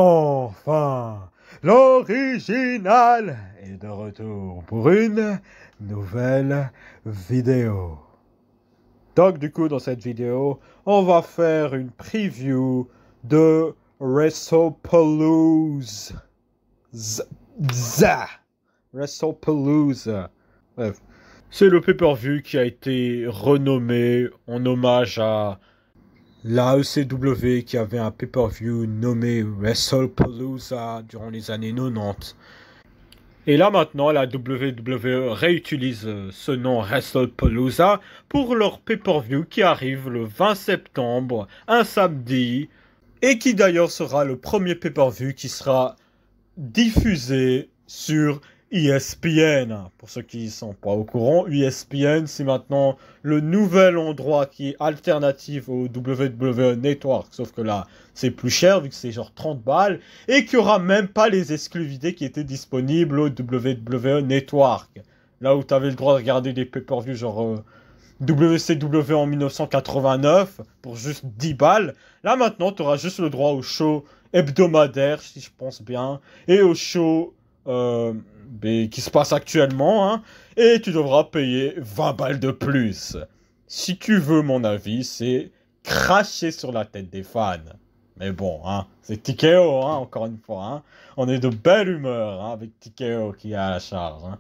Enfin, l'original est de retour pour une nouvelle vidéo. Donc du coup, dans cette vidéo, on va faire une preview de WrestlePalooza. WrestlePalooza. Bref, c'est le pay-per-view qui a été renommé en hommage à la ECW qui avait un pay-per-view nommé WrestlePalooza durant les années 90. Et là maintenant, la WWE réutilise ce nom WrestlePalooza pour leur pay-per-view qui arrive le 20 septembre, un samedi, et qui d'ailleurs sera le premier pay-per-view qui sera diffusé sur ESPN. Pour ceux qui ne sont pas au courant, ESPN, c'est maintenant le nouvel endroit qui est alternatif au WWE Network. Sauf que là, c'est plus cher vu que c'est genre 30 balles et qu'il n'y aura même pas les exclusivités qui étaient disponibles au WWE Network. Là où tu avais le droit de regarder des pay-per-views genre WCW en 1989 pour juste 10 balles. Là maintenant, tu auras juste le droit au show hebdomadaire, si je pense bien, et au show qui se passe actuellement, hein, et tu devras payer 20 balles de plus. Si tu veux mon avis, c'est cracher sur la tête des fans. Mais bon, hein, c'est TKO, hein, encore une fois. Hein. On est de belle humeur hein, avec TKO qui est à la charge. Hein.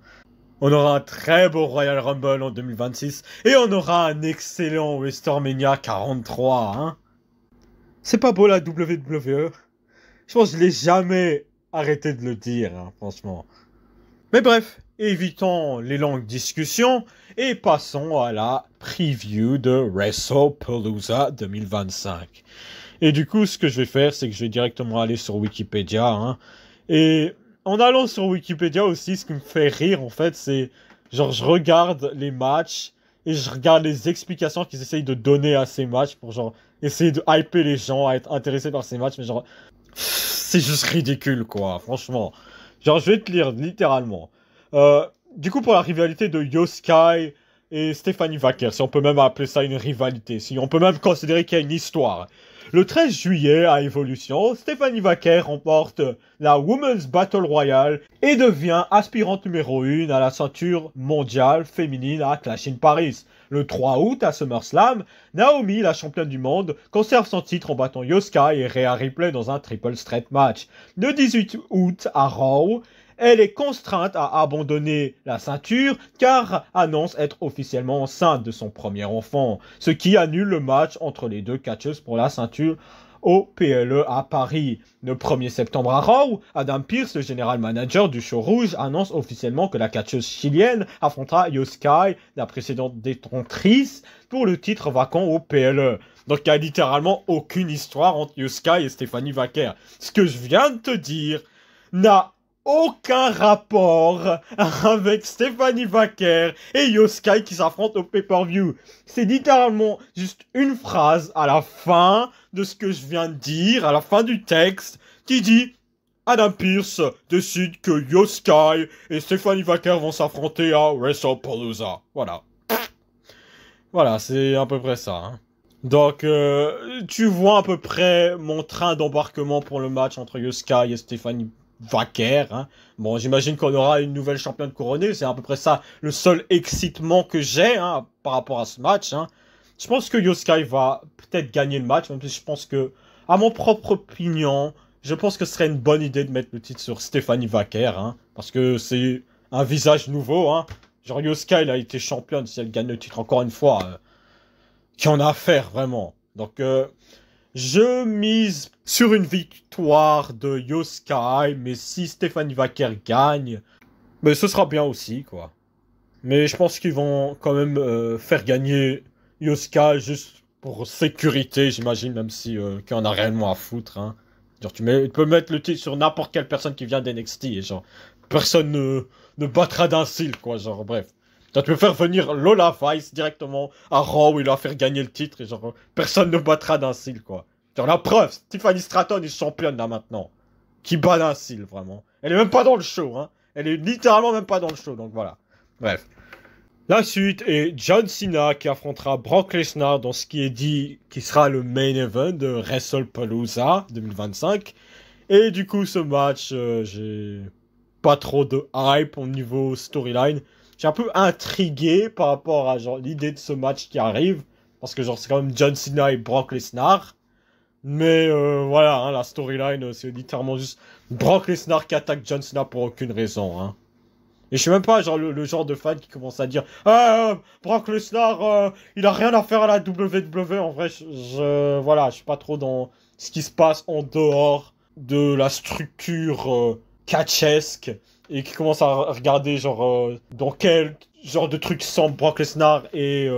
On aura un très beau Royal Rumble en 2026, et on aura un excellent WrestleMania 43. Hein. C'est pas beau la WWE. Je pense que je l'ai jamais arrêté de le dire, hein, franchement. Mais bref, évitons les longues discussions et passons à la preview de WrestlePalooza 2025. Et du coup, ce que je vais faire, c'est que je vais directement aller sur Wikipédia. Hein, et en allant sur Wikipédia aussi, ce qui me fait rire, en fait, c'est... Genre, je regarde les matchs et je regarde les explications qu'ils essayent de donner à ces matchs pour, genre, essayer de hyper les gens à être intéressés par ces matchs. Mais genre... C'est juste ridicule, quoi, franchement. Genre, je vais te lire, littéralement. Du coup, pour la rivalité de Io Sky et Stephanie Vaquer, si on peut même appeler ça une rivalité, si on peut même considérer qu'il y a une histoire. Le 13 juillet, à Evolution, Stephanie Vaquer remporte la Women's Battle Royale et devient aspirante numéro 1 à la ceinture mondiale féminine à Clash in Paris. Le 3 août, à SummerSlam, Naomi, la championne du monde, conserve son titre en battant Io Sky et Rhea Ripley dans un triple straight match. Le 18 août, à Raw, elle est contrainte à abandonner la ceinture car annonce être officiellement enceinte de son premier enfant, ce qui annule le match entre les deux catcheuses pour la ceinture au PLE à Paris. Le 1er septembre à Raw, Adam Pearce, le général manager du show rouge, annonce officiellement que la catcheuse chilienne affrontera Io Sky, la précédente détentrice, pour le titre vacant au PLE. Donc il n'y a littéralement aucune histoire entre Io Sky et Stephanie Vaquer. Ce que je viens de te dire n'a aucun rapport avec Stephanie Vaquer et Io Sky qui s'affrontent au pay-per-view. C'est littéralement juste une phrase à la fin de ce que je viens de dire, à la fin du texte, qui dit Adam Pearce décide que Io Sky et Stephanie Vaquer vont s'affronter à WrestlePalooza. Voilà. Voilà, c'est à peu près ça. Hein. Donc, tu vois à peu près mon train d'embarquement pour le match entre Io Sky et Stephanie Vaquer. Hein. Bon, j'imagine qu'on aura une nouvelle championne couronnée. C'est à peu près ça le seul excitement que j'ai hein, par rapport à ce match. Hein. Je pense que Io Sky va peut-être gagner le match, même si je pense que, à mon propre opinion, je pense que ce serait une bonne idée de mettre le titre sur Stephanie Vaquer, hein, parce que c'est un visage nouveau. Hein. Genre Io Sky, elle a été championne, si elle gagne le titre encore une fois, qui en a à faire vraiment. Donc, je mise sur une victoire de Io Sky, mais si Stephanie Vaquer gagne, mais ce sera bien aussi, quoi. Mais je pense qu'ils vont quand même faire gagner Io Sky juste pour sécurité, j'imagine, même si qu'il en a réellement à foutre. Hein. Genre, tu peux mettre le titre sur n'importe quelle personne qui vient d'NXT et genre, personne ne battra d'un cil, quoi. Genre, bref. Tu peux faire venir Lola Vice directement à Raw où il va faire gagner le titre et genre, personne ne battra d'un cil, quoi. Genre, la preuve, Tiffany Stratton est championne là maintenant. Qui bat d'un cil, vraiment. Elle est même pas dans le show, hein. Elle est littéralement même pas dans le show, donc voilà. Bref. La suite est John Cena qui affrontera Brock Lesnar dans ce qui est dit qui sera le main event de WrestlePalooza 2025. Et du coup, ce match, j'ai pas trop de hype au niveau storyline. J'ai un peu intrigué par rapport à genre l'idée de ce match qui arrive. Parce que genre c'est quand même John Cena et Brock Lesnar. Mais voilà, hein, la storyline, c'est littéralement juste Brock Lesnar qui attaque John Cena pour aucune raison. Hein. Et je suis même pas genre le genre de fan qui commence à dire ah, Brock Lesnar, il a rien à faire à la WWE. En vrai, voilà, je suis pas trop dans ce qui se passe en dehors de la structure catchesque et qui commence à regarder genre dans quel genre de truc semble Brock Lesnar est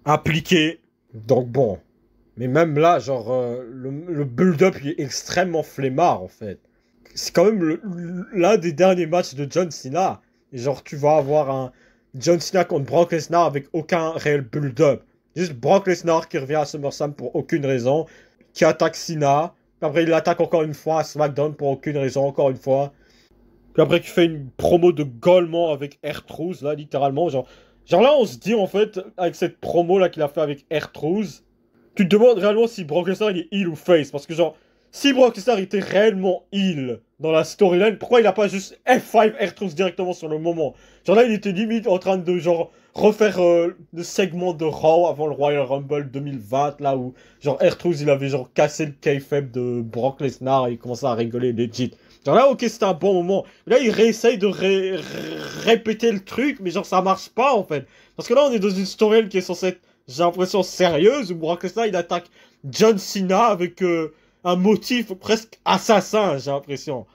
impliqué. Donc bon, mais même là, genre le build-up il est extrêmement flemmard en fait. C'est quand même l'un des derniers matchs de John Cena. Et genre, tu vas avoir un John Cena contre Brock Lesnar avec aucun réel build-up. Juste Brock Lesnar qui revient à SummerSlam pour aucune raison, qui attaque Cena. Puis après, il l'attaque encore une fois à SmackDown pour aucune raison, encore une fois. Puis après, tu fais une promo de gaulement avec R-Truth, là, littéralement. Genre là, on se dit, en fait, avec cette promo là qu'il a fait avec R-Truth, tu te demandes réellement si Brock Lesnar il est heel ou face. Parce que genre, si Brock Lesnar était réellement heel dans la storyline, pourquoi il a pas juste F5 R-Truth directement sur le moment? Genre là, il était limite en train de genre refaire le segment de Raw avant le Royal Rumble 2020, là où genre R-Truth il avait genre cassé le kayfabe de Brock Lesnar et il commençait à rigoler legit. Genre là, ok, c'était un bon moment. Là, il réessaye de répéter le truc, mais genre ça marche pas en fait. Parce que là, on est dans une storyline qui est censée être, j'ai l'impression, sérieuse, où Brock Lesnar il attaque John Cena avec un motif presque assassin, j'ai l'impression.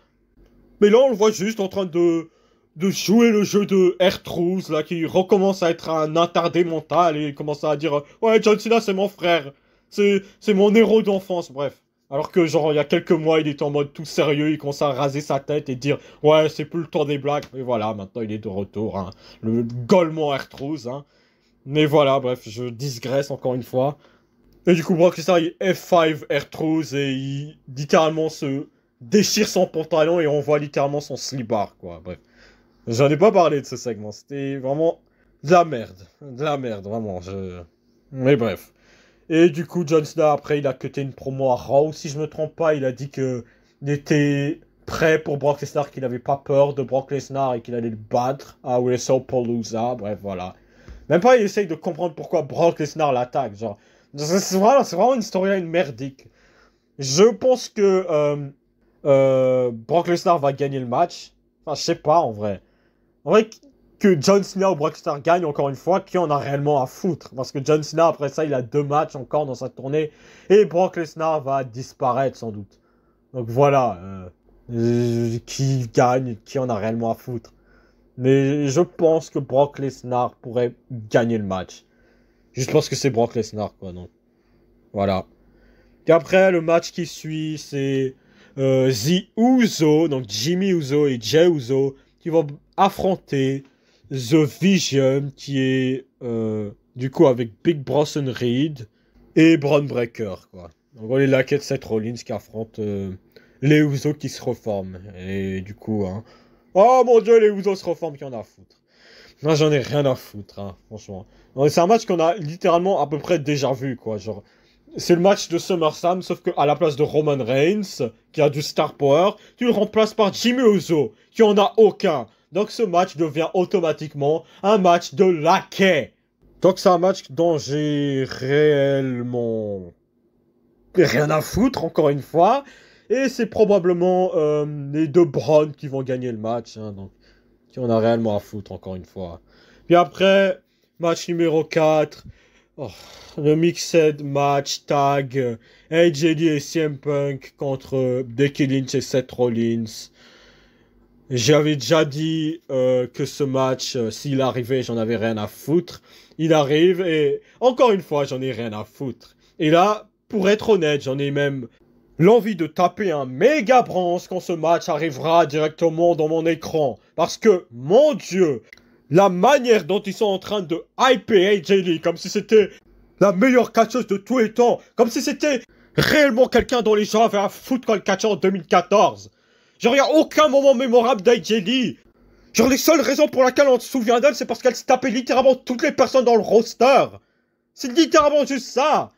Mais là, on le voit juste en train de jouer le jeu de R-Truth, là, qui recommence à être un attardé mental et il commence à dire ouais, John Cena, c'est mon frère. C'est mon héros d'enfance, bref. Alors que, genre, il y a quelques mois, il était en mode tout sérieux, il commençait à raser sa tête et dire ouais, c'est plus le temps des blagues. Et voilà, maintenant, il est de retour, hein. Le Golemon R-Truth, hein. Mais voilà, bref, je digresse encore une fois. Et du coup, Brock Lesnar, il F5 R-Truth et il littéralement se déchire son pantalon et on voit littéralement son slip-bar, quoi. Bref. J'en ai pas parlé de ce segment. C'était vraiment de la merde. De la merde, vraiment. Mais bref. Et du coup, John Cena, après, il a cuté une promo à Raw. Si je me trompe pas, il a dit que il était prêt pour Brock Lesnar, qu'il avait pas peur de Brock Lesnar et qu'il allait le battre à WrestlePalooza. Bref, voilà. Même pas, il essaye de comprendre pourquoi Brock Lesnar l'attaque. Genre, c'est vraiment une storyline merdique. Je pense que Brock Lesnar va gagner le match. Enfin, je sais pas, en vrai. En vrai, que John Cena ou Brock Lesnar gagne, encore une fois, qui en a réellement à foutre. Parce que John Cena, après ça, il a 2 matchs encore dans sa tournée. Et Brock Lesnar va disparaître, sans doute. Donc voilà. Qui gagne, qui en a réellement à foutre. Mais je pense que Brock Lesnar pourrait gagner le match. Juste parce que c'est Brock Lesnar, quoi, donc. Voilà. Et après, le match qui suit, c'est The Uso, donc Jimmy Uso et Jey Uso, qui vont affronter The Vision, qui est du coup avec Big Bronson Reed et Bron Breakker, quoi. Donc on est là de Seth Rollins qui affronte les Uso qui se reforment. Et du coup, hein. Oh mon dieu, les Uso se reforment, qui en a à foutre. Moi, j'en ai rien à foutre, hein, franchement. C'est un match qu'on a littéralement à peu près déjà vu, quoi. Genre, c'est le match de SummerSlam, sauf qu'à la place de Roman Reigns, qui a du star power, tu le remplaces par Jimmy Uso, qui en a aucun. Donc ce match devient automatiquement un match de laquais. Donc c'est un match dont j'ai réellement rien à foutre, encore une fois. Et c'est probablement les 2 Braun qui vont gagner le match, hein, donc qui en a réellement à foutre, encore une fois. Puis après, match numéro 4. Oh, le Mixed Match Tag AJ Lee et CM Punk contre Becky Lynch et Seth Rollins. J'avais déjà dit que ce match, s'il arrivait, j'en avais rien à foutre. Il arrive et encore une fois, j'en ai rien à foutre. Et là, pour être honnête, j'en ai même l'envie de taper un méga bronze quand ce match arrivera directement dans mon écran. Parce que, mon Dieu, la manière dont ils sont en train de hyper AJ Lee, comme si c'était la meilleure catcheuse de tous les temps, comme si c'était réellement quelqu'un dont les gens avaient à foutre quand elle catchait en 2014. Genre, il n'y a aucun moment mémorable d'AJ Lee. Genre, les seules raisons pour lesquelles on se souvient d'elle, c'est parce qu'elle se tapait littéralement toutes les personnes dans le roster. C'est littéralement juste ça.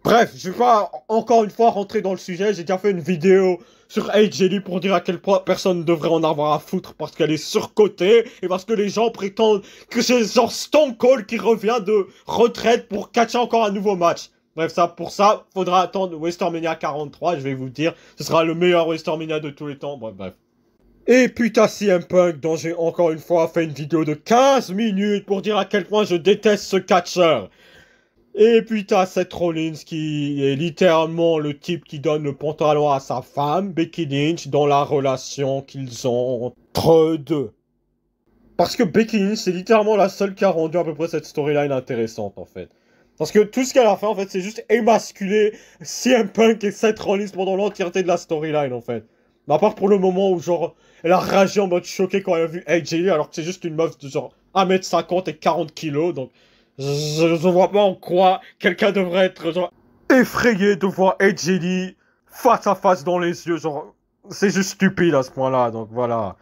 Bref, je vais pas encore une fois rentrer dans le sujet, j'ai déjà fait une vidéo sur AJ Lee pour dire à quel point personne ne devrait en avoir à foutre parce qu'elle est surcotée et parce que les gens prétendent que c'est genre Stone Cold qui revient de retraite pour catcher encore un nouveau match. Bref, pour ça, faudra attendre WrestleMania 43, je vais vous dire, ce sera le meilleur WrestleMania de tous les temps, bref. Et puis t'as CM Punk dont j'ai encore une fois fait une vidéo de 15 minutes pour dire à quel point je déteste ce catcheur. Et puis t'as Seth Rollins qui est littéralement le type qui donne le pantalon à sa femme, Becky Lynch, dans la relation qu'ils ont entre eux deux. Parce que Becky Lynch, c'est littéralement la seule qui a rendu à peu près cette storyline intéressante, en fait. Parce que tout ce qu'elle a fait, en fait, c'est juste émasculer CM Punk et Seth Rollins pendant l'entièreté de la storyline, en fait. Mais à part pour le moment où, genre, elle a ragé en mode choqué quand elle a vu AJ Lee, alors que c'est juste une meuf de genre 1m50 et 40 kilos, donc... Je vois pas en quoi quelqu'un devrait être genre effrayé de voir AJ Lee face à face dans les yeux, genre c'est juste stupide à ce point-là, donc voilà.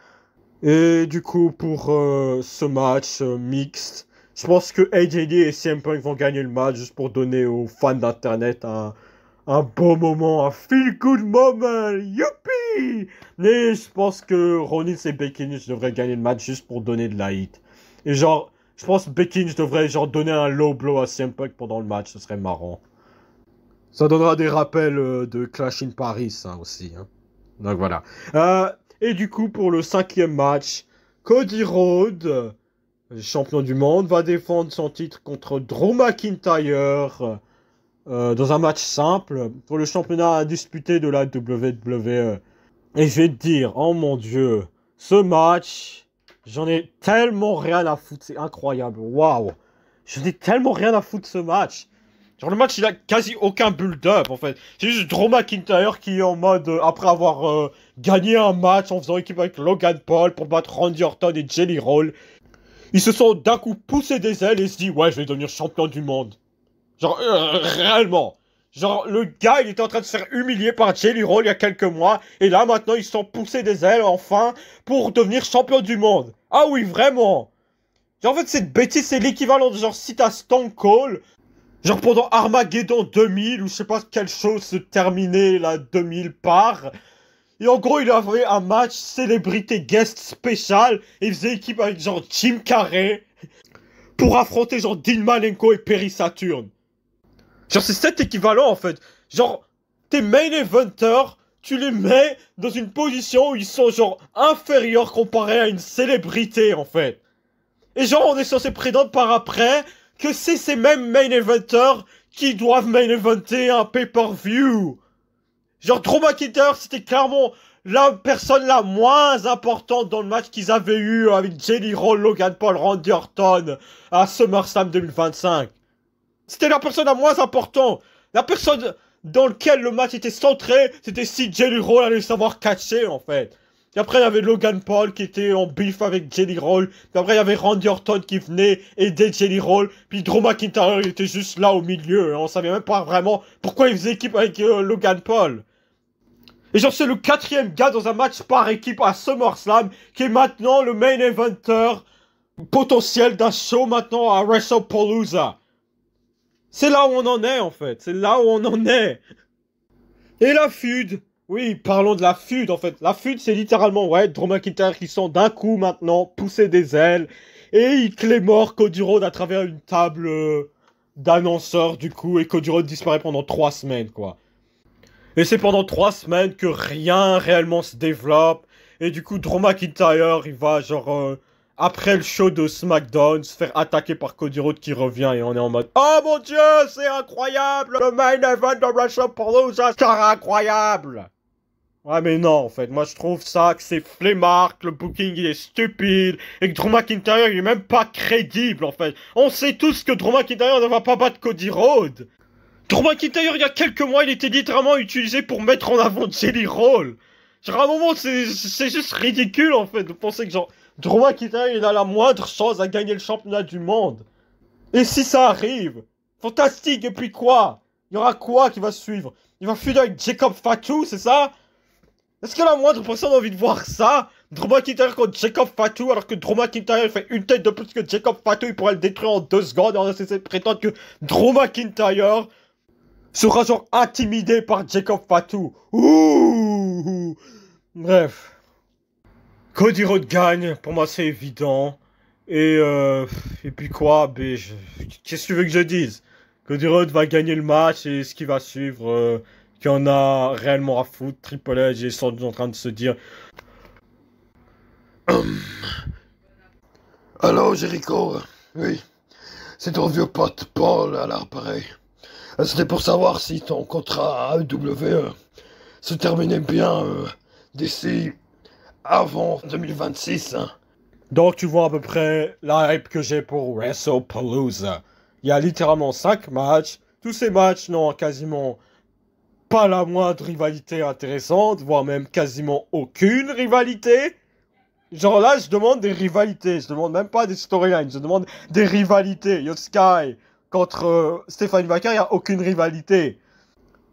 Et du coup pour ce match mixte, je pense que AJ Lee et CM Punk vont gagner le match juste pour donner aux fans d'internet un beau moment, un feel good moment, youpi! Mais je pense que Rollins et Becky Lynch devraient gagner le match juste pour donner de la hit. Et genre je pense que Becky Lynch devrait genre donner un low blow à CM Punk pendant le match, ce serait marrant. Ça donnera des rappels de Clash in Paris, ça aussi. Hein. Donc voilà. Et du coup, pour le 5e match, Cody Rhodes, champion du monde, va défendre son titre contre Drew McIntyre dans un match simple pour le championnat indisputé de la WWE. Et je vais te dire, oh mon dieu, ce match... J'en ai tellement rien à foutre, c'est incroyable, waouh. J'en ai tellement rien à foutre ce match. Genre le match il a quasi aucun build-up en fait. C'est juste Drew McIntyre qui est en mode, après avoir gagné un match en faisant équipe avec Logan Paul pour battre Randy Orton et Jelly Roll. Ils se sont d'un coup poussés des ailes et se disent ouais je vais devenir champion du monde. Genre réellement. Genre, le gars, il était en train de se faire humilier par Jelly Roll il y a quelques mois. Et là, maintenant, ils se sont poussés des ailes, enfin, pour devenir champion du monde. Ah oui, vraiment. Genre, en fait, cette bêtise, c'est l'équivalent de genre, si t'as Stone Cold, genre pendant Armageddon 2000, ou je sais pas quelle chose se terminait, là, 2000 par. Et en gros, il avait un match célébrité guest spécial, et il faisait équipe avec genre Jim Carrey, pour affronter genre Dean Malenko et Perry Saturn. Genre, c'est cet équivalent, en fait. Genre, tes main eventers, tu les mets dans une position où ils sont, genre, inférieurs comparés à une célébrité, en fait. Et genre, on est censé prétendre par après que c'est ces mêmes main eventers qui doivent main eventer un pay-per-view. Genre, Drew McIntyre, c'était clairement la personne la moins importante dans le match qu'ils avaient eu avec Jelly Roll, Logan Paul, Randy Orton à SummerSlam 2025. C'était la personne la moins importante. La personne dans laquelle le match était centré, c'était si Jelly Roll allait savoir catcher, en fait. Et après, il y avait Logan Paul qui était en beef avec Jelly Roll. Puis après, il y avait Randy Orton qui venait aider Jelly Roll. Puis Drew McIntyre, il était juste là au milieu. On savait même pas vraiment pourquoi il faisait équipe avec Logan Paul. Et genre, c'est le 4e gars dans un match par équipe à SummerSlam qui est maintenant le main eventer potentiel d'un show maintenant à WrestlePalooza. C'est là où on en est, en fait. C'est là où on en est. Et la feud. Oui, parlons de la feud, en fait. La feud, c'est littéralement, ouais, Drew McIntyre qui sont d'un coup, maintenant, poussés des ailes. Et il clémore Cody Rhodes à travers une table d'annonceurs, du coup. Et Cody Rhodes disparaît pendant 3 semaines, quoi. Et c'est pendant 3 semaines que rien réellement se développe. Et du coup, Drew McIntyre, il va, genre... après le show de SmackDown, se faire attaquer par Cody Rhodes qui revient et on est en mode oh mon dieu, c'est incroyable, le main event de WrestlePalooza, c'est incroyable. Ouais mais non en fait, moi je trouve ça que c'est flemmard, que le booking il est stupide et que Drew McIntyre il est même pas crédible en fait. On sait tous que Drew McIntyre ne va pas battre Cody Rhodes. Drew McIntyre il y a quelques mois il était littéralement utilisé pour mettre en avant Jelly Roll. Genre à un moment c'est juste ridicule en fait de penser que genre Drew McIntyre, il a la moindre chance à gagner le championnat du monde. Et si ça arrive, fantastique, et puis quoi? Il y aura quoi qui va suivre? Il va fuir avec Jacob Fatu, c'est ça? Est-ce que la moindre personne a envie de voir ça? Drew McIntyre contre Jacob Fatu, alors que Drew McIntyre fait une tête de plus que Jacob Fatu, il pourrait le détruire en 2 secondes, et on essaie de prétendre que Drew McIntyre sera genre intimidé par Jacob Fatu. Ouh. Bref. Cody Rhodes gagne, pour moi c'est évident. Et puis quoi, qu'est-ce que tu veux que je dise? Cody Rhodes va gagner le match et ce qui va suivre, qu'il y en a réellement à foutre. Triple H est sans doute en train de se dire. Allô, Jericho? Oui, c'est ton vieux pote Paul à l'appareil. C'était pour savoir si ton contrat à AEW se terminait bien d'ici avant 2026. Hein. Donc tu vois à peu près la hype que j'ai pour WrestlePalooza. Il y a littéralement 5 matchs. Tous ces matchs n'ont quasiment pas la moindre rivalité intéressante, voire même quasiment aucune rivalité. Genre là, je demande des rivalités, je demande même pas des storylines, je demande des rivalités. Yo Sky contre Stéphane Vaca, il n'y a aucune rivalité.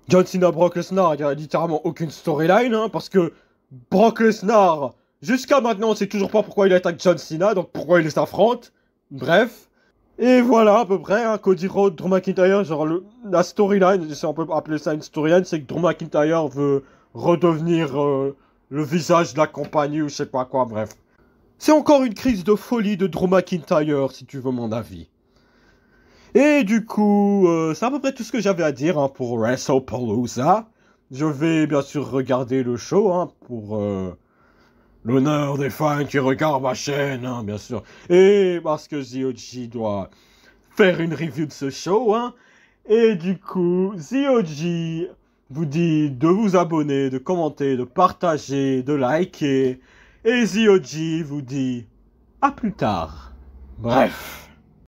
John Cena, Brock Lesnar, il n'y a littéralement aucune storyline, hein, parce que Brock Lesnar, jusqu'à maintenant, on sait toujours pas pourquoi il attaque John Cena, donc pourquoi il les affronte. Bref. Et voilà, à peu près, hein, Cody Rhodes, Drew McIntyre, genre la storyline, si on peut appeler ça une storyline, c'est que Drew McIntyre veut redevenir le visage de la compagnie ou je sais pas quoi, bref. C'est encore une crise de folie de Drew McIntyre, si tu veux mon avis. Et du coup, c'est à peu près tout ce que j'avais à dire hein, pour WrestlePalooza. Je vais bien sûr regarder le show hein, pour l'honneur des fans qui regardent ma chaîne, hein, bien sûr. Et parce que ZOG doit faire une review de ce show. Hein. Et du coup, ZOG vous dit de vous abonner, de commenter, de partager, de liker. Et ZOG vous dit à plus tard. Bref.